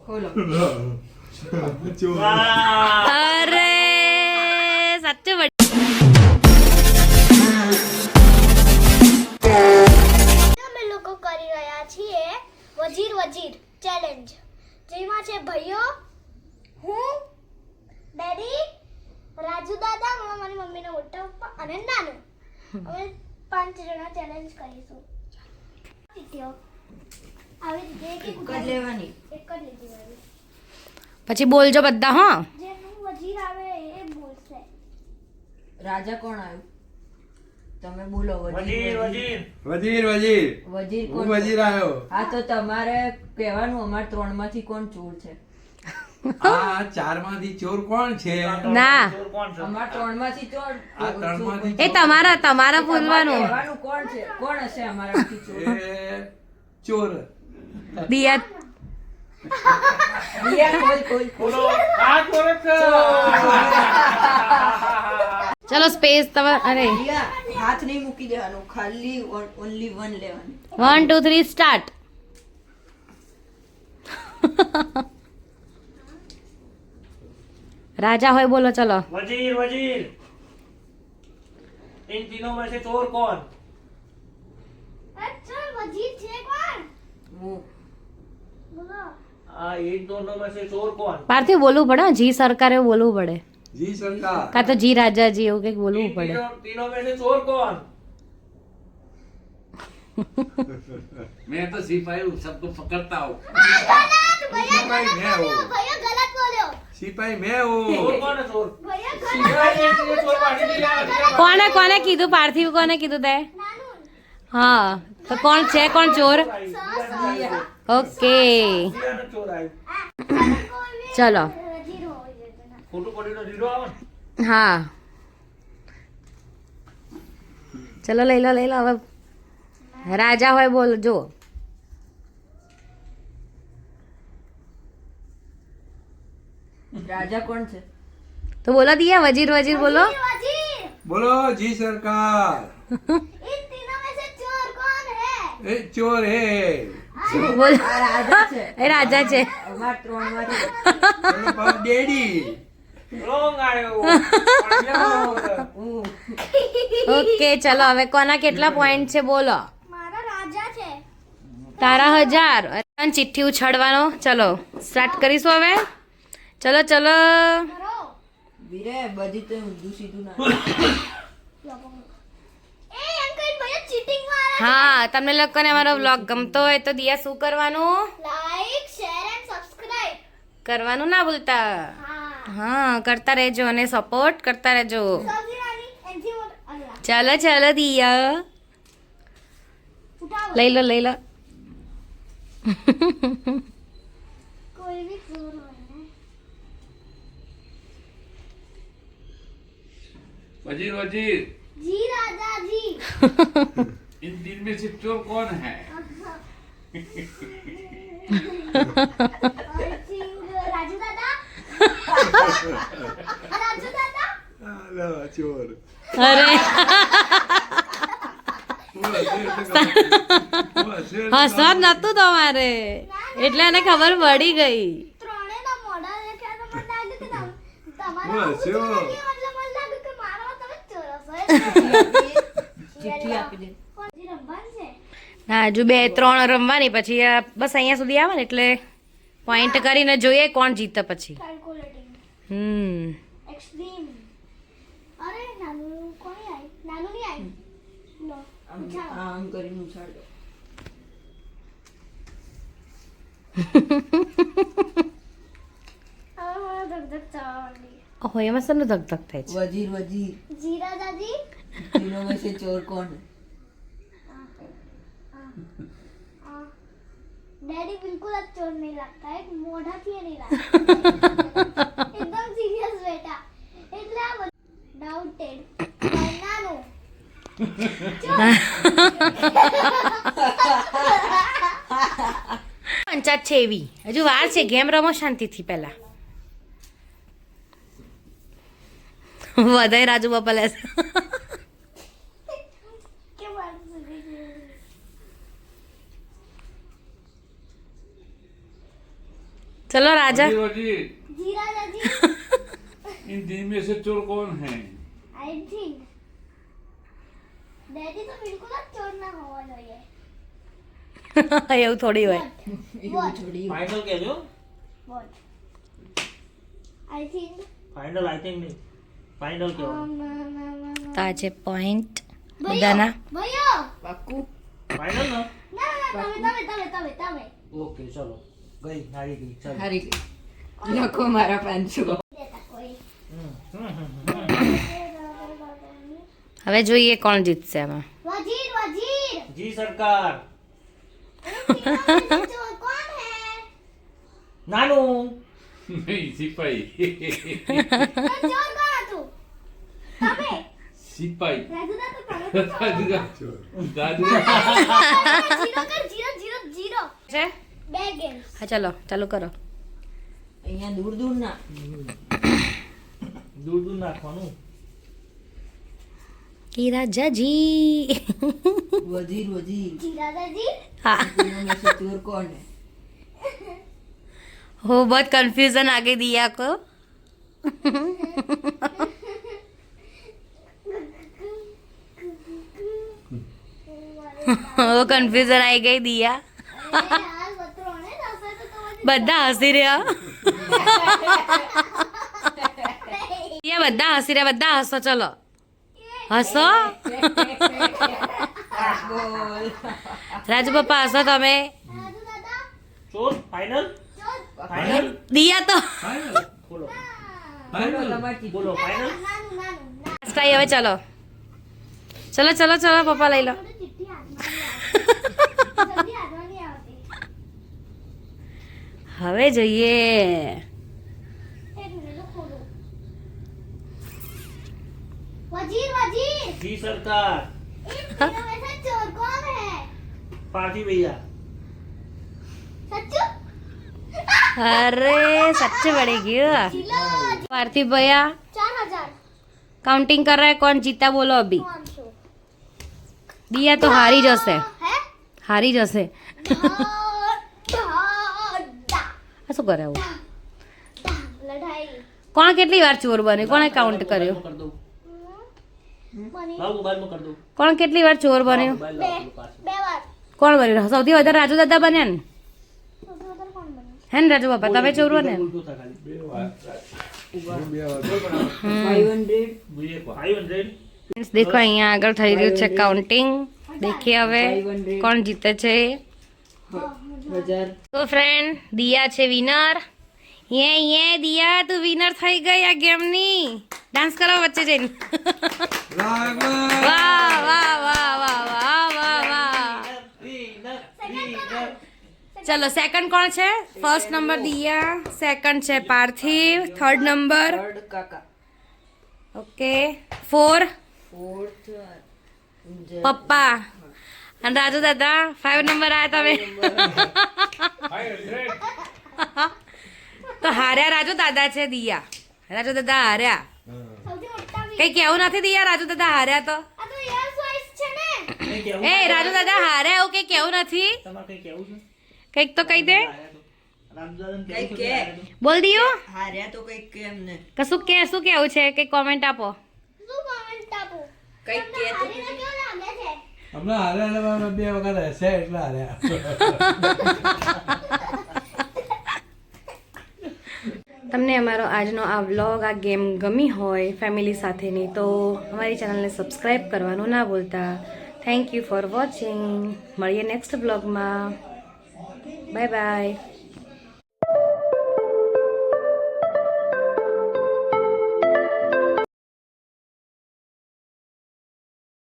ખોલો. અરે સાચું અમે લોકો કરી રહ્યા છીએ વજીર વજીર ચેલેન્જ, જેમાં છે ભાઈઓ, હું, ડેડી, રાજુ દાદા, મારી મમ્મીનો મોટા પપ્પા અને નાનુ. અમે 5 જણા ચેલેન્જ કરીશું. જીત્યો આવી રીતે એક જ લેવાની. એક જ લીધી મારી. પછી બોલજો બધા. હા, જેનું વજીર આવે એ બોલશે. રાજા કોણ આવ્યું? તમે બોલો. વજીર વજીર વજીર વજીર વજીર હું કોણ? વજીર આવ્યો. હા, તો તમારે કહેવાનું અમાર 3 માંથી કોણ ચોર છે. આ 4 માંથી ચોર કોણ છે? ના. ચોર કોણ છે? અમાર 3 માંથી ચોર. આ 3 માંથી એ તમારા તમારે બોલવાનું. કહેવાનું કોણ છે, કોણ હશે અમારામાંથી ચોર. એ ચોર દિયા દિયા, કોઈ બોલો આ ચોર જ છે. ચલો સ્પેસ તમારે. અરે દિયા, હાથ નહીં મૂકી દેવાનું, ખાલી ઓનલી 1 લેવાનું. 1 2 3 સ્ટાર્ટ. राजा होय बोलो चलो. वजीर वजीर इन तीनों में से चोर कौन? अच्छा वजीर છે કોણ? હું. બોલો. इन दोनों में से चोर कौन? पार्थिव बोलવું પડે હો, જી સરકારે બોલવું પડે, જી સરકાર કા તો જી રાજાજી એવું કંઈક બોલવું इन પડે. तीनों में से चोर कौन? मैं तो सिपाही हूँ, सबको पकड़ता हूँ। ભૈયા સિપાહી મેં હું. ભૈયા ગલત બોલ્યો. સિપાહી મેં चोर હું. कौन है चोर? ભૈયા ગલત. ये चोर पार्टी नहीं आया। કોને કોને કીધું? પાર્થિવ કોને કીધું તે? નાનુ. હા, તો કોણ છે, કોણ ચોર? ઓકે, दिया ने चोर आयो। ચલો. વજીર હોવો જોઈએ ના. फोटो पड़ी तो जीरो आवे ने। હા, ચલો લઈ લો હવે. રાજા હોય બોલ જો. રાજા કોણ છે? તો બોલો દિયા, વજીર વજીર બોલો. वजीर બોલો જી સરકાર. इन तीनों में से चोर कौन है? એ ચોર હે. બોલ. આ રાજા છે. એ રાજા છે. અમાર 3 માંથી. એનો બાપ ડેડી. रोंग आयो। હું. ઓકે, ચલો હવે કોના કેટલા પોઈન્ટ છે બોલો. मारा राजा છે. તારા 1000. અને ચિઠ્ઠી ઉછાળવાનો. ચલો સ્ટાર્ટ કરીશું હવે. ચલો ચલો. કરો. વીરે બધી તો ઊંધું સીધું ના. એ અંકલ ભૈયા ચીટિંગ વાળા. હા, તમને લોકોને અમારો વ્લોગ ગમતો હોય તો દિયા શું કરવાનું? Like share and subscribe. કરવાનું ના ભૂલતા. હા. હા, કરતા રહેજો અને સપોર્ટ કરતા રહેજો. સૌથી નાની એનથી મોટો અલ્લા. ચાલો ચાલો દિયા, ઉઠાવો. લઈ લો લઈ લો. કોઈ બી ચોર હોય ને. वजीर वजीर જી રાજાજી. इन तीन में से चोर कौन है? I think રાજુ દાદા. રાજુ દાદા. હાલો, ચોર. અરે હું હશે એટલે હસવા નતું તમારે, એટલે એને ખબર પડી ગઈ. ત્રણેયના મોઢા દેખ્યા તો મને લાગ્યું કે તમારા હું આવું હસ્યો. છે ને, એટલે મને લાગ્યું કે મારામાં તમે ચોર હશો. ચિઠ્ઠી આપી દે. હજી રમવાનું છે. હા, હજુ 2 3 રમવાની, પછી આ બસ અહીંયા સુધી આવે ને એટલે પોઈન્ટ કરીને જોઈએ કોણ જીતે પછી. Calculating extreme. અરે નાનુ કોની આવી? નાનુ ની આવી. લો ઉઠાવો. આમ કરીને ઉછાળો. હવે મને ધક ધક થવા માંડી. ઓહો, એમાં શેનું ધક ધક થાય છે? વજીર વજીર. જીરા દાદી. तीनों में से चोर कौन है? डैडी बिल्कुल अब चोर नहीं लगता है, मोढ़ा થી नहीं लगता एकदम सीरियस बेटा, એટલે આ ડાઉટેડ નાનો પંચાયત છે એવી, હજુ વાર છે, ગેમ રમો શાંતિથી પહેલા. વધારે રાજુ બાપા લેશે. કે વાત છે. चलो राजा वजीर वजीर जीरा दादी इन तीन में से चोर कौन है आई थिंक डैडी तो बिल्कुल જ ચોર ના હોવા જોઈએ એવું થોડી હોય એવું થોડી ફાઇનલ કહેજો what I think final I think નહીં ફાઇનલ કહેવાનું તો આ છે પોઈન્ટ બધાના ભયો પાક્કું ફાઇનલ ના ને તમે ઓકે ચલો ગઈ હારી ગઈ ચાલો હારી ગઈ લખો મારા 500 દેતા કોઈ હવે જોઈએ કોણ જીતશે આમાં वजीर જી સરકાર चोर कौन है નાનું नहीं सिपाही चोर कौन तू तबे सिपाही राजू दा तो पढ़ो राजूगा चोर राजूगा जीरो છે બે गेम्स હા ચલો ચાલુ કરો અહીંયા દૂર દૂર ના દૂર દૂર નાખવાનું કી રાજાજી વજીર વજીર जीरा दादी हाँ तीनों में से चोर कौन है हो बहुत कंफ्यूजन आगे दिया को वो कंफ्यूजन आई गई दिया यार बतरो ने रसा तो तुम्हारी બધા હસી રહ્યા દિયા બધા હસી રહ્યા બધા હસો ચલો હસો બોલ રાજુ પપ્પા હસો તમે राजू दादा ચોર ફાઇનલ चोर ફાઇનલ દિયા તો फाइनल બોલો फाइनल બોલો ફાઇનલ नानू લાસ્ટ આઈ હવે ચલો ચલો ચલો ચલો પપ્પા લઈ લો थोड़ी चिट्ठी जल्दी आदमी आती હવે જોઈએ एक मिनट खोलो वजीर જી સરકાર इन तीनों में से चोर कौन है પાર્ટી ભૈયા सच्चू અરે સચ્ચે પડી ગયું जिलो पार्थिव भैया 4000 काउंटिंग कर रहा है कौन जीता बोलो अभी 500 दिया तो हारी जैसे है हारी जैसे दा આ શું કરે આવું લડાઈ કોણ કેટલી વાર ચોર બને કોણે કાઉન્ટ કર્યો કર દઉં બની લાવ મોબાઈલમાં કર દઉં કોણ કેટલી વાર ચોર બન્યો મોબાઈલ બે લાવ પાછો બે વાર કોણ બન્યું સૌથી વધારે રાજુ દાદા બન્યા ને સૌથી વધારે કોણ બન્યું હે ને રાજુ બાપા તમે ચોર બને ને બોલતું થા ખાલી બે વાર 500 Friends, દેખો અહીંયા આગળ થઈ રહ્યું છે કાઉન્ટિંગ દેખીએ હવે કોણ જીતે છે 1000 તો ફ્રેન્ડ દિયા છે વિનર યે દિયા તું વિનર થઈ ગઈ આ ગેમની ડાન્સ કરો વચ્ચે જઈને વાહ વાહ વાહ વાહ વાહ વાહ વાહ ચલો સેકન્ડ કોણ છે ફર્સ્ટ નંબર દિયા સેકન્ડ છે પાર્થિવ થર્ડ નંબર થર્ડ કાકા ઓકે 4 ફોર્થ પપ્પા અને રાજુ દાદા 5 નંબર આયા તમે તો હાર્યા રાજુ દાદા છે દિયા રાજુ દાદા હાર્યા સૌથી મોટા કઈ કેવું નથી દિયા રાજુ દાદા હાર્યા તો આ તો યર સ્વાઇસ છે ને કઈ કેવું એ રાજુ દાદા હાર્યા એવું કઈ કેવું નથી તમારે કઈ કેવું છે કઈક તો કહી દે રામદાદાને કઈ કેવું કે છે બોલ દિયો હાર્યા તો કઈક કેમ ને કશું કે શું કેવું છે કઈ કોમેન્ટ આપો શું કોમેન્ટ આપો કઈક કે તો હારીને કેવું લાગે છે હમણાં હાર્યા બે વખત હશે એટલે હાર્યા તમને અમારો આજનો આ વ્લોગ આ ગેમ ગમી હોય ફેમિલી સાથેની તો અમારી ચેનલને સબસ્ક્રાઈબ કરવાનું ના ભૂલતા થેન્ક યુ ફોર વોચિંગ મળીએ નેક્સ્ટ વ્લોગમાં બાય બાય